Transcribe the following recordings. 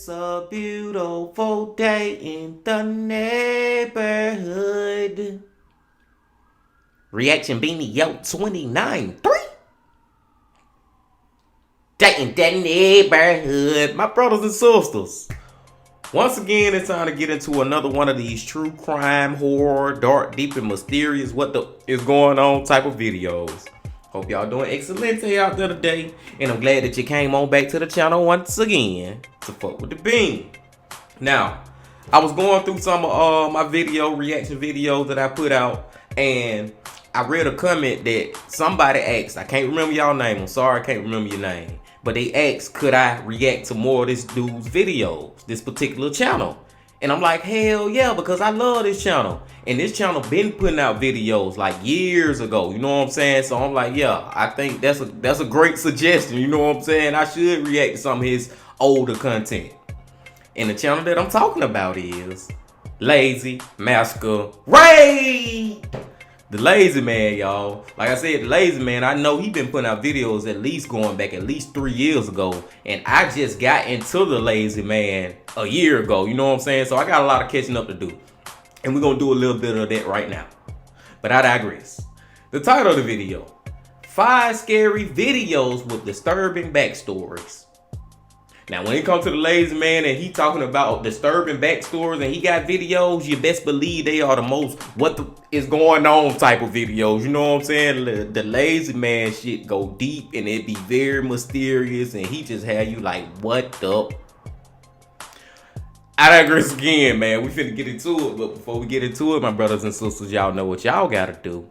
It's a beautiful day in the neighborhood. Reaction Beanie Yo 29-3. Day in the neighborhood. My brothers and sisters. Once again, it's time to get into another one of these true crime, horror, dark, deep, and mysterious what the is going on type of videos. Hope y'all doing excellent out there today, and I'm glad that you came on back to the channel once again to fuck with the bean. Now, I was going through some of my reaction videos that I put out, and I read a comment that somebody asked. I can't remember y'all name. I'm sorry, I can't remember your name. But they asked, could I react to more of this dude's videos, this particular channel? And I'm like, hell yeah, because I love this channel. And this channel been putting out videos like years ago, you know what I'm saying? So I'm like, yeah, I think that's a great suggestion, you know what I'm saying? I should react to some of his older content. And the channel that I'm talking about is Lazy Masquerade. The Lazy Man, y'all. Like I said, the Lazy Man, I know he been putting out videos at least going back at least 3 years ago. And I just got into the Lazy Man a year ago, you know what I'm saying? So I got a lot of catching up to do. And we're going to do a little bit of that right now. But I digress. The title of the video, 5 scary videos with disturbing backstories. Now, when it comes to the Lazy Man and he talking about disturbing backstories and he got videos, you best believe they are the most is going on type of videos. You know what I'm saying? The Lazy Man shit go deep and it be very mysterious and he just have you like, what the? I digress again, man. We finna get into it, but before we get into it, my brothers and sisters, y'all know what y'all gotta do.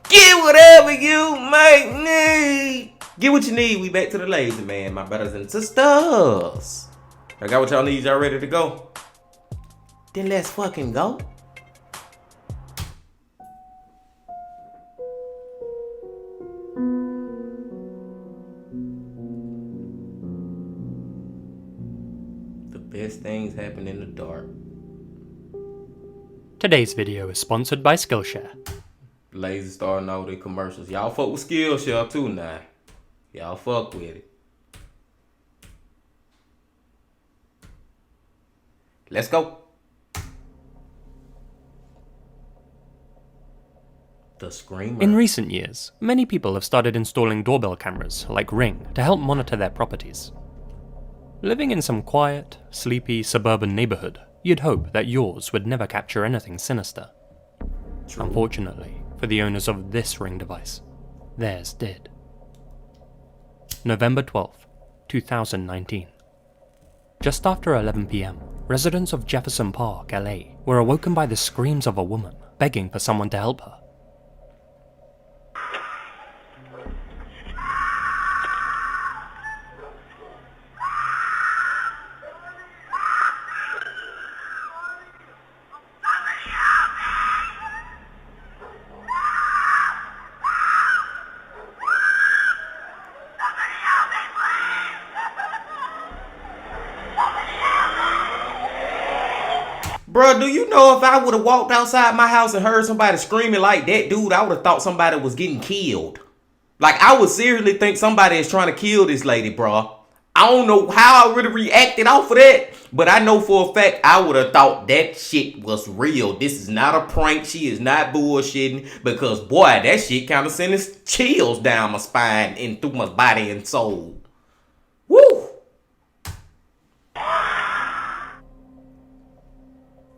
Get whatever you might need. Get what you need. We back to the Lazy Man, my brothers and sisters. I got what y'all need. Y'all ready to go? Then let's fucking go. The best things happen in the dark. Today's video is sponsored by Skillshare. Lazy starting out the commercials. Y'all fuck with Skillshare too now. Y'all fuck with it. Let's go. The Screamer. In recent years, many people have started installing doorbell cameras like Ring to help monitor their properties. Living in some quiet, sleepy suburban neighborhood, you'd hope that yours would never capture anything sinister. True. Unfortunately, for the owners of this Ring device, theirs did. November 12th, 2019. Just after 11 PM, residents of Jefferson Park, LA, were awoken by the screams of a woman begging for someone to help her. Bro, do you know if I would have walked outside my house and heard somebody screaming like that, dude, I would have thought somebody was getting killed. Like, I would seriously think somebody is trying to kill this lady, bro. I don't know how I would have reacted off of that, but I know for a fact I would have thought that shit was real. This is not a prank. She is not bullshitting, because, boy, that shit kind of sends chills down my spine and through my body and soul. Woo!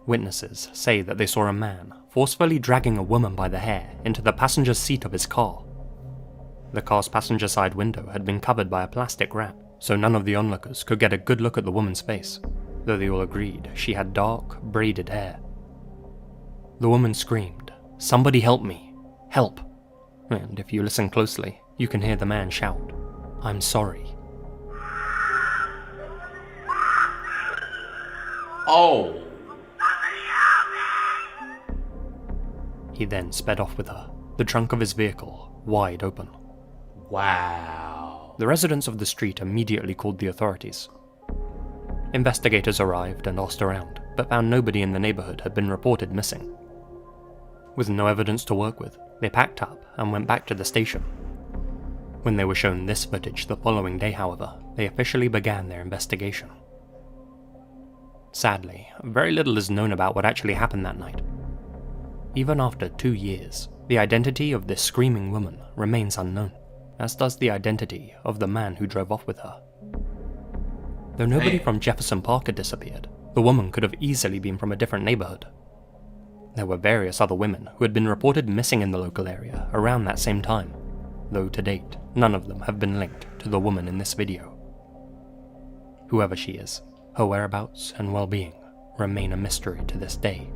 Witnesses say that they saw a man forcefully dragging a woman by the hair into the passenger seat of his car. The car's passenger side window had been covered by a plastic wrap, so none of the onlookers could get a good look at the woman's face, though they all agreed she had dark, braided hair. The woman screamed, "Somebody help me! Help!" And if you listen closely, you can hear the man shout, "I'm sorry." Oh. He then sped off with her, the trunk of his vehicle wide open. Wow. The residents of the street immediately called the authorities. Investigators arrived and asked around, but found nobody in the neighborhood had been reported missing. With no evidence to work with, they packed up and went back to the station. When they were shown this footage the following day, however, they officially began their investigation. Sadly, very little is known about what actually happened that night. Even after 2 years, the identity of this screaming woman remains unknown, as does the identity of the man who drove off with her. Though nobody from Jefferson Park had disappeared, the woman could have easily been from a different neighborhood. There were various other women who had been reported missing in the local area around that same time, though to date, none of them have been linked to the woman in this video. Whoever she is, her whereabouts and well-being remain a mystery to this day.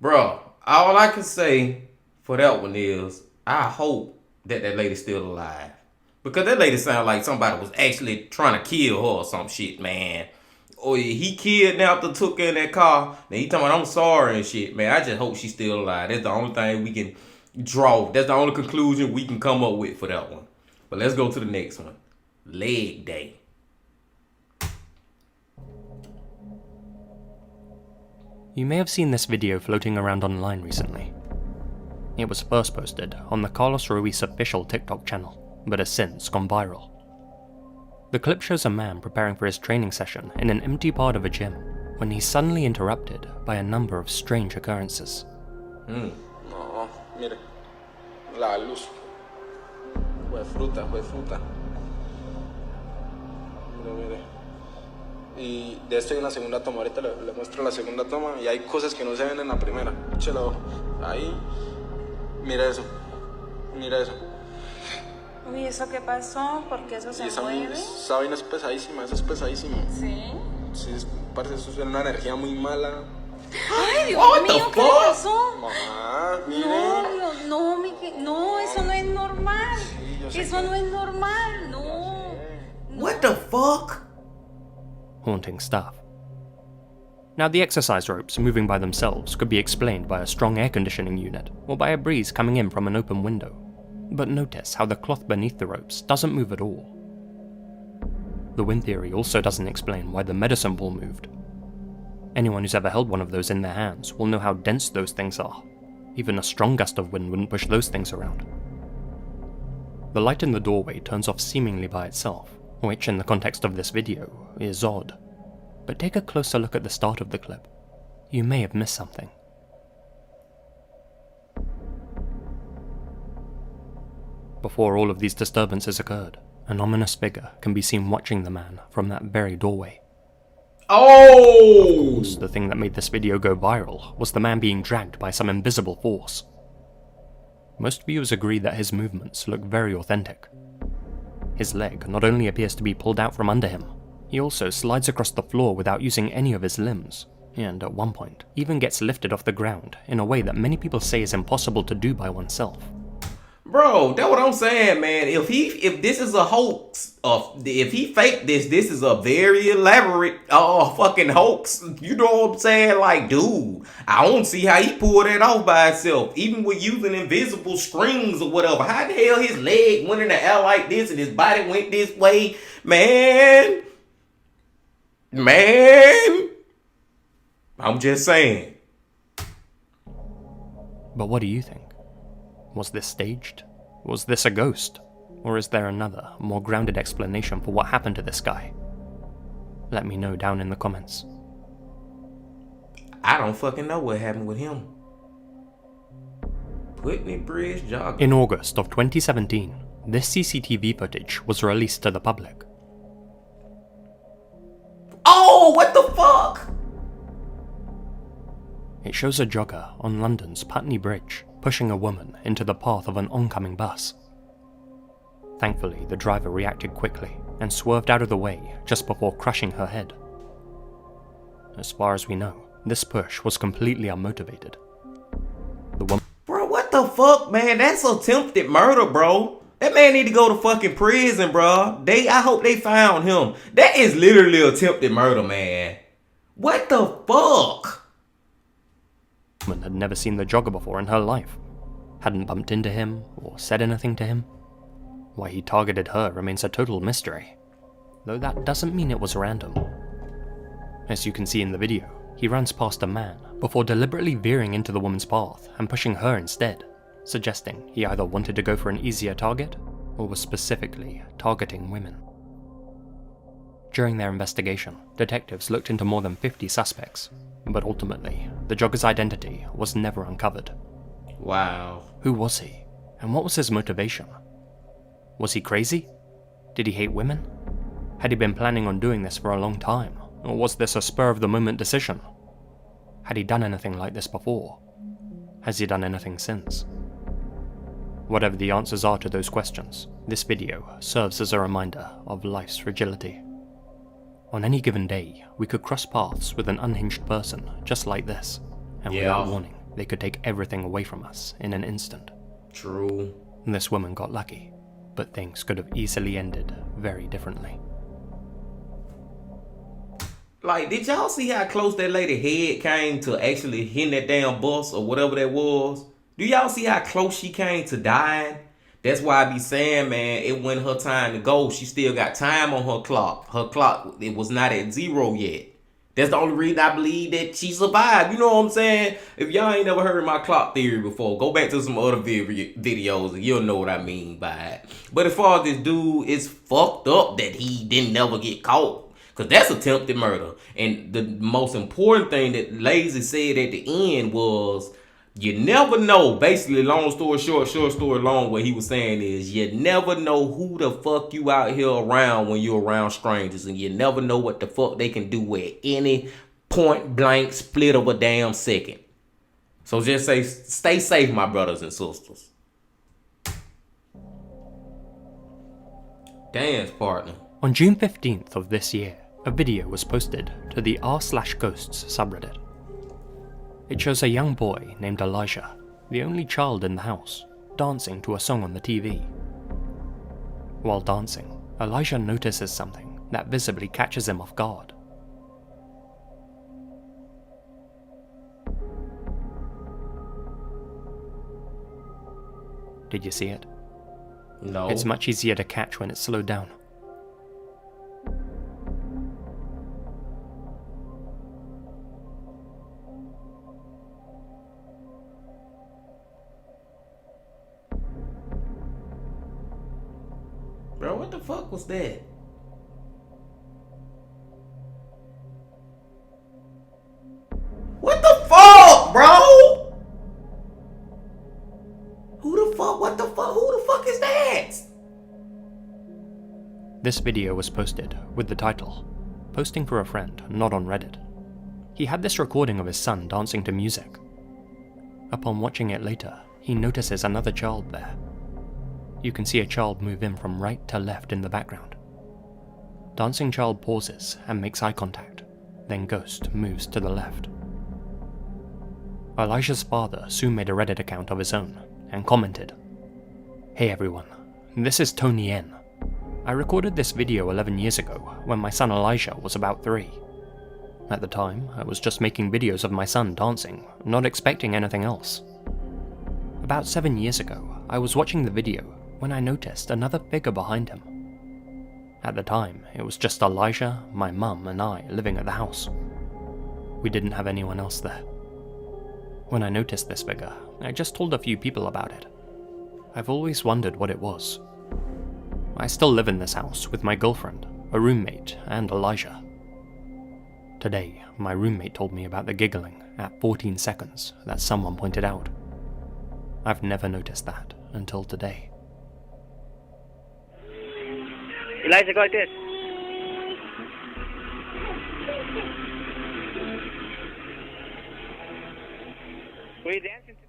Bro, all I can say for that one is, I hope that lady's still alive. Because that lady sounded like somebody was actually trying to kill her or some shit, man. Or he kidnapped her, took her in that car. Then he talking about, I'm sorry and shit, man. I just hope she's still alive. That's the only thing we can draw. That's the only conclusion we can come up with for that one. But let's go to the next one. Leg day. You may have seen this video floating around online recently. It was first posted on the Carlos Ruiz official TikTok channel, but has since gone viral. The clip shows a man preparing for his training session in an empty part of a gym, when he's suddenly interrupted by a number of strange occurrences. No, mire, la luz. Fue fruta. Mire. Y de esto hay una segunda toma, ahorita le muestro la segunda toma y hay cosas que no se ven en la primera. Échelo ahí. Mira eso. Uy, ¿eso qué pasó? ¿Por qué eso se mueve? Esa vaina es pesadísima, eso es pesadísimo. ¿Sí? Sí, parece eso es una energía muy mala. ¡Ay, Dios mío! ¿Qué le pasó? Mamá, mire. No, eso no es normal. Sí, yo sé Eso no es normal, no. What the fuck? Haunting stuff. Now, the exercise ropes moving by themselves could be explained by a strong air conditioning unit or by a breeze coming in from an open window. But notice how the cloth beneath the ropes doesn't move at all. The wind theory also doesn't explain why the medicine ball moved. Anyone who's ever held one of those in their hands will know how dense those things are. Even a strong gust of wind wouldn't push those things around. The light in the doorway turns off seemingly by itself, which in the context of this video is odd. But take a closer look at the start of the clip. You may have missed something. Before all of these disturbances occurred, an ominous figure can be seen watching the man from that very doorway. Oh! Of course, the thing that made this video go viral was the man being dragged by some invisible force. Most viewers agree that his movements look very authentic. His leg not only appears to be pulled out from under him, he also slides across the floor without using any of his limbs, and at one point even gets lifted off the ground in a way that many people say is impossible to do by oneself. Bro, that's what I'm saying, man. If this is a hoax, if he faked this is a very elaborate fucking hoax. You know what I'm saying? Like, dude, I don't see how he pulled that off by himself. Even with using invisible strings or whatever. How the hell his leg went in the air like this and his body went this way? Man. I'm just saying. But what do you think? Was this staged? Was this a ghost? Or is there another, more grounded explanation for what happened to this guy? Let me know down in the comments. I don't fucking know what happened with him. Whitney Bridge jogging. In August of 2017, this CCTV footage was released to the public. Oh, what the fuck? It shows a jogger on London's Putney Bridge pushing a woman into the path of an oncoming bus. Thankfully, the driver reacted quickly and swerved out of the way just before crushing her head. As far as we know, this push was completely unmotivated. The woman... Bro, what the fuck, man? That's attempted murder, bro. That man need to go to fucking prison, bro. I hope they found him. That is literally attempted murder, man. What the fuck? The woman had never seen the jogger before in her life, hadn't bumped into him or said anything to him. Why he targeted her remains a total mystery, though that doesn't mean it was random. As you can see in the video, he runs past a man before deliberately veering into the woman's path and pushing her instead, suggesting he either wanted to go for an easier target or was specifically targeting women. During their investigation, detectives looked into more than 50 suspects, but ultimately, the jogger's identity was never uncovered. Wow. Who was he, and what was his motivation? Was he crazy? Did he hate women? Had he been planning on doing this for a long time, or was this a spur-of-the-moment decision? Had he done anything like this before? Has he done anything since? Whatever the answers are to those questions, this video serves as a reminder of life's fragility. On any given day, we could cross paths with an unhinged person just like this, and without warning, they could take everything away from us in an instant. True. This woman got lucky, but things could have easily ended very differently. Like, did y'all see how close that lady head came to actually hitting that damn bus or whatever that was? Do y'all see how close she came to dying? That's why I be saying, man, it wasn't her time to go. She still got time on her clock. Her clock, it was not at zero yet. That's the only reason I believe that she survived. You know what I'm saying? If y'all ain't never heard my clock theory before, go back to some other videos and you'll know what I mean by it. But as far as this dude, it's fucked up that he didn't never get caught. Because that's attempted murder. And the most important thing that Lazy said at the end was, you never know. Basically, long story short, short story long, what he was saying is, you never know who the fuck you out here around when you're around strangers. And you never know what the fuck they can do at any point blank split of a damn second. So just say, stay safe, my brothers and sisters. Dance partner. On June 15th of this year, a video was posted to the r/ghosts subreddit. It shows a young boy named Elijah, the only child in the house, dancing to a song on the TV. While dancing, Elijah notices something that visibly catches him off guard. Did you see it? No. It's much easier to catch when it's slowed down. Bro, what the fuck was that? What the fuck, bro? Who the fuck? What the fuck? Who the fuck is that? This video was posted with the title, "Posting for a Friend, Not on Reddit." He had this recording of his son dancing to music. Upon watching it later, he notices another child there. You can see a child move in from right to left in the background. Dancing child pauses and makes eye contact, then Ghost moves to the left. Elijah's father soon made a Reddit account of his own and commented, "Hey everyone, this is Tony N. I recorded this video 11 years ago when my son Elijah was about 3. At the time, I was just making videos of my son dancing, not expecting anything else. About 7 years ago, I was watching the video when I noticed another figure behind him. At the time, it was just Elijah, my mum, and I living at the house. We didn't have anyone else there. When I noticed this figure, I just told a few people about it. I've always wondered what it was. I still live in this house with my girlfriend, a roommate, and Elijah. Today, my roommate told me about the giggling at 14 seconds that someone pointed out. I've never noticed that until today." Elijah, go like this. What are you dancing to?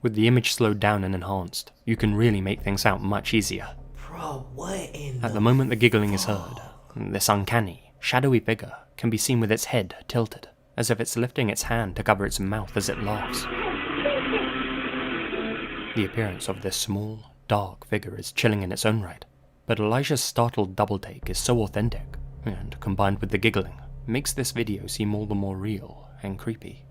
With the image slowed down and enhanced, you can really make things out much easier. Bro, what in At the moment the giggling is heard, this uncanny, shadowy figure can be seen with its head tilted, as if it's lifting its hand to cover its mouth as it laughs. The appearance of this small, dark figure is chilling in its own right, but Elijah's startled double take is so authentic, and combined with the giggling, makes this video seem all the more real and creepy.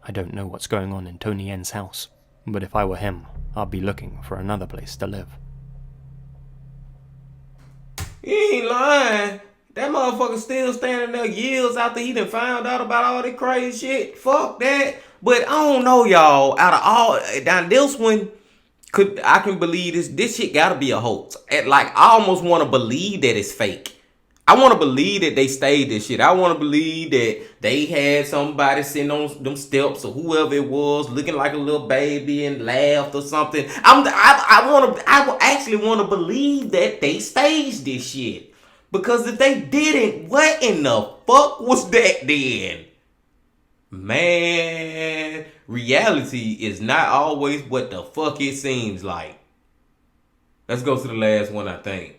I don't know what's going on in Tony N's house, but if I were him, I'd be looking for another place to live. He ain't lying. That motherfucker still standing there years after he done found out about all that crazy shit. Fuck that. But I don't know, y'all. Out of all, down this one, I can believe this shit gotta be a hoax. I almost want to believe that it's fake. I want to believe that they staged this shit. I want to believe that they had somebody sitting on them steps or whoever it was looking like a little baby and laughed or something. I actually want to believe that they staged this shit. Because if they didn't, what in the fuck was that then? Man, reality is not always what the fuck it seems like. Let's go to the last one, I think.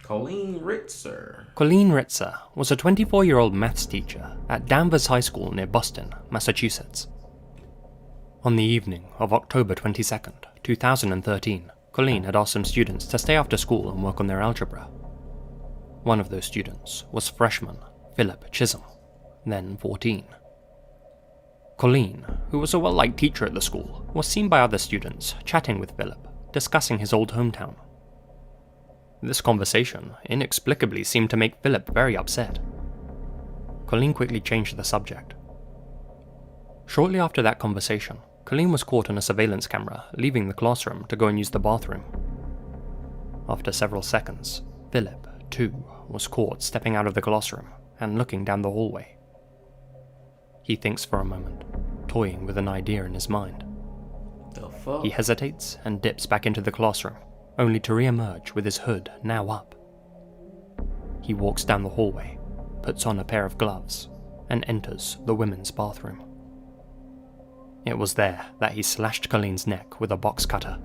Colleen Ritzer. Colleen Ritzer was a 24-year-old maths teacher at Danvers High School near Boston, Massachusetts. On the evening of October 22nd, 2013, Colleen had asked some students to stay after school and work on their algebra. One of those students was freshman Philip Chisholm, then 14. Colleen, who was a well-liked teacher at the school, was seen by other students chatting with Philip, discussing his old hometown. This conversation inexplicably seemed to make Philip very upset. Colleen quickly changed the subject. Shortly after that conversation, Colleen was caught on a surveillance camera leaving the classroom to go and use the bathroom. After several seconds, Philip, too, was caught stepping out of the classroom and looking down the hallway. He thinks for a moment, toying with an idea in his mind. The fuck? He hesitates and dips back into the classroom, only to re-emerge with his hood now up. He walks down the hallway, puts on a pair of gloves, and enters the women's bathroom. It was there that he slashed Colleen's neck with a box cutter.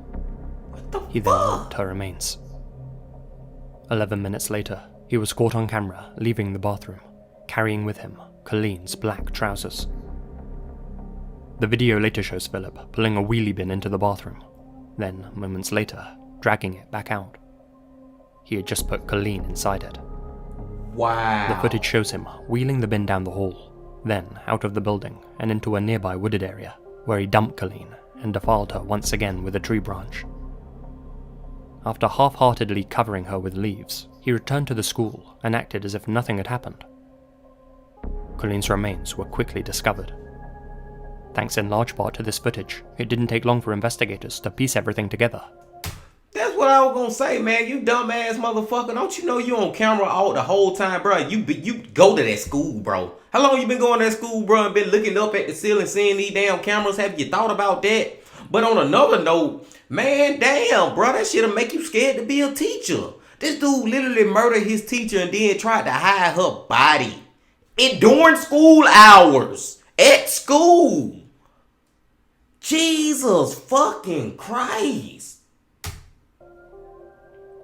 What the He then fuck? ripped her remains. 11 minutes later, he was caught on camera leaving the bathroom, carrying with him Colleen's black trousers. The video later shows Philip pulling a wheelie bin into the bathroom, then, moments later, dragging it back out. He had just put Colleen inside it. Wow. The footage shows him wheeling the bin down the hall, then out of the building and into a nearby wooded area, where he dumped Colleen and defiled her once again with a tree branch. After half-heartedly covering her with leaves, he returned to the school and acted as if nothing had happened. Colleen's remains were quickly discovered. Thanks in large part to this footage, it didn't take long for investigators to piece everything together. That's what I was gonna say, man. You dumbass motherfucker. Don't you know you on camera all the whole time, bro? You go to that school, bro. How long you been going to that school, bro, and been looking up at the ceiling, seeing these damn cameras? Have you thought about that? But on another note, man, damn, bro, that shit'll make you scared to be a teacher. This dude literally murdered his teacher and then tried to hide her body. During school hours. At school. Jesus fucking Christ.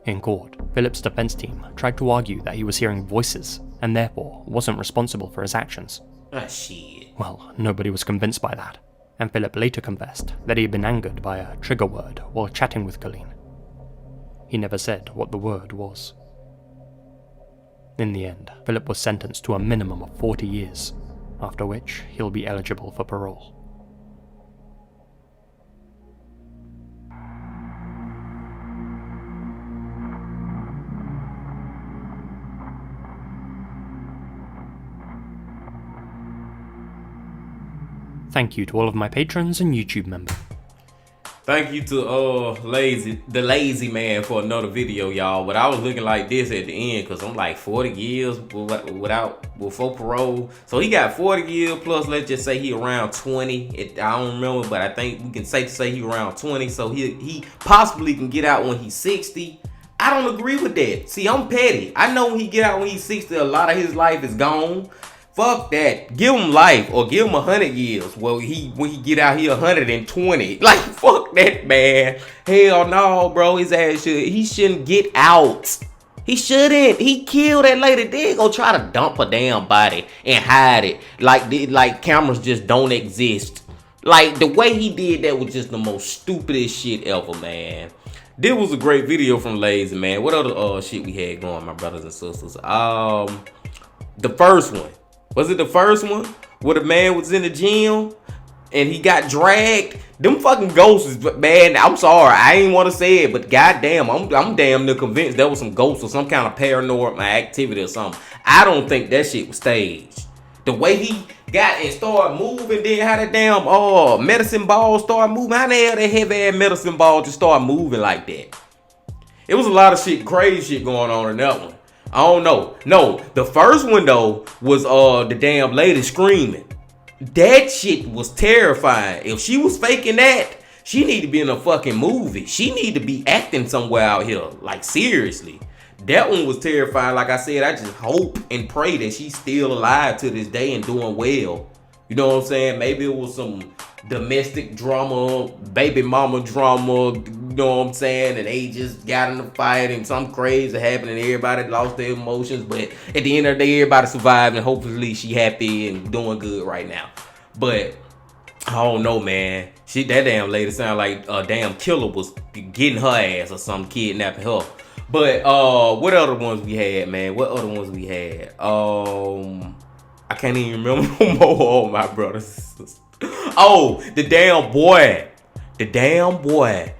In court, Philip's defense team tried to argue that he was hearing voices and therefore wasn't responsible for his actions. Ah, shit. Well, nobody was convinced by that, and Philip later confessed that he had been angered by a trigger word while chatting with Colleen. He never said what the word was. In the end, Philip was sentenced to a minimum of 40 years, after which he'll be eligible for parole. Thank you to all of my patrons and YouTube members. Thank you to the lazy man for another video, y'all. But I was looking like this at the end because I'm like 40 years before parole. So he got 40 years plus, let's just say he around 20. I don't remember, but I think we can safe to say he around 20. So he possibly can get out when he's 60. I don't agree with that. See, I'm petty. I know when he get out when he's 60, a lot of his life is gone. Fuck that. Give him life or give him 100 years. Well, when he get out here 120. Like, fuck that, man. Hell no, bro. His ass he shouldn't get out. He shouldn't. He killed that lady. Then go try to dump her damn body and hide it. Like cameras just don't exist. Like, the way he did that was just the most stupidest shit ever, man. This was a great video from Lazy, man. What other shit we had going, my brothers and sisters? The first one. Was it the first one? Where the man was in the gym and he got dragged? Them fucking ghosts, man, I'm sorry. I ain't want to say it, but goddamn, I'm damn near convinced there was some ghosts or some kind of paranormal activity or something. I don't think that shit was staged. The way he got and started moving, then how that damn medicine ball started moving. How the hell that heavy ass medicine ball just started moving like that? It was a lot of shit, crazy shit going on in that one. I don't know. No, the first one though was the damn lady screaming. That shit was terrifying. If she was faking that, she need to be in a fucking movie. She need to be acting somewhere out here. Like, seriously. That one was terrifying. Like I said, I just hope and pray that she's still alive to this day and doing well. You know what I'm saying? Maybe it was some domestic drama, baby mama drama, you know what I'm saying? And they just got in a fight and something crazy happened and everybody lost their emotions. But at the end of the day, everybody survived and hopefully she happy and doing good right now. But I don't know, man. That damn lady sound like a damn killer was getting her ass or something, kidnapping her. But what other ones we had, man? What other ones we had? I can't even remember no more, my brothers. Oh, the damn boy. The damn boy.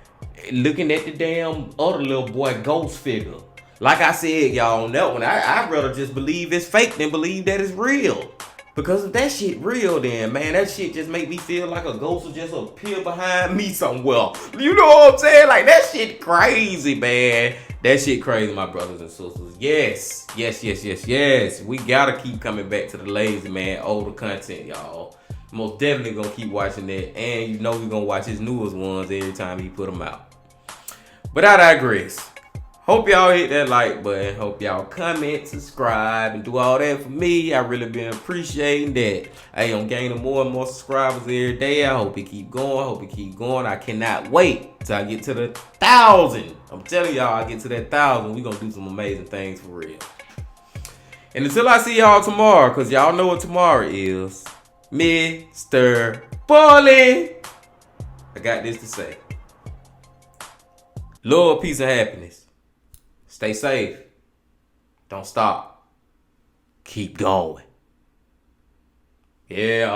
Looking at the damn other little boy ghost figure. Like I said, y'all, on that one, I'd rather just believe it's fake than believe that it's real. Because if that shit real, then, man, that shit just make me feel like a ghost will just appear behind me somewhere. You know what I'm saying? Like, that shit crazy, man. That shit crazy, my brothers and sisters. Yes. Yes. We gotta keep coming back to the Lazy Man older content, y'all. Most definitely gonna keep watching that. And you know we're gonna watch his newest ones every time he put them out. But I digress. Hope y'all hit that like button. Hope y'all comment, subscribe, and do all that for me. I really been appreciating that. Hey, I'm gaining more and more subscribers every day. I hope it keep going. I cannot wait till I get to the 1,000. I'm telling y'all, I get to that 1,000, we gonna do some amazing things for real. And until I see y'all tomorrow, because y'all know what tomorrow is, Mr. Bully, I got this to say. Love, peace, and happiness. Stay safe. Don't stop. Keep going. Yeah.